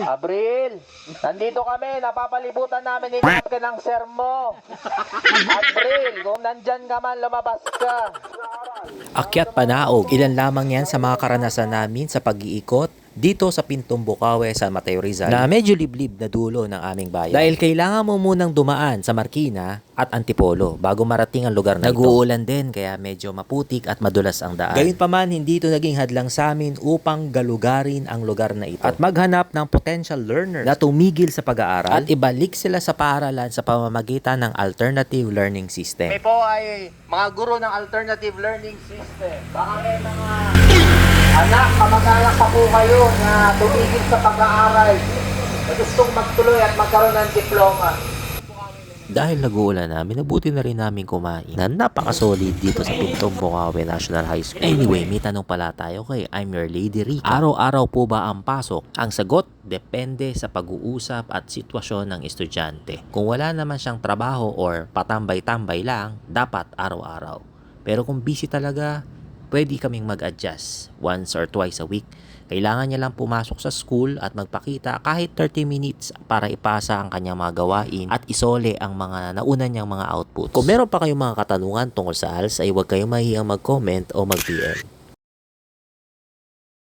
Abril, nandito kami, napapalibutan namin nila ka ng sermo. Abril, kung nandyan ka man, lumabas ka. Akyat Panaog, ilan lamang yan sa mga karanasan namin sa pag-iikot dito sa Pintong Bukawe, San Mateo Rizal, na medyo liblib na dulo ng aming bayan. Dahil kailangan mo munang dumaan sa Marikina at Antipolo bago marating ang lugar na ito. Nag-uulan din kaya medyo maputik at madulas ang daan. Gayunpaman, hindi ito naging hadlang sa amin upang galugarin ang lugar na ito at maghanap ng potential learners na tumigil sa pag-aaral at ibalik sila sa paaralan sa pamamagitan ng alternative learning system. Kami po ay mga guro ng alternative learning system. Baka may mga anak, kamag-anak pa po kayo na tumigil sa pag-aaral, na gustong magtuloy at magkaroon ng diploma. Dahil nag-uulan na, minabuti na rin namin kumain na napakasolid dito sa Pintong Bukawe National High School. Anyway, may tanong pala tayo kay I'm Your Lady Rica. Araw-araw po ba ang pasok? Ang sagot, depende sa pag-uusap at sitwasyon ng estudyante. Kung wala naman siyang trabaho or patambay-tambay lang, dapat araw-araw. Pero kung busy talaga, pwede kaming mag-adjust once or twice a week. Kailangan niya lang pumasok sa school at magpakita kahit 30 minutes para ipasa ang kanyang mga gawain at isole ang mga nauna niyang mga outputs. Kung meron pa kayong mga katanungan tungkol sa ALS ay huwag kayong mahihiyang mag-comment o mag-PM.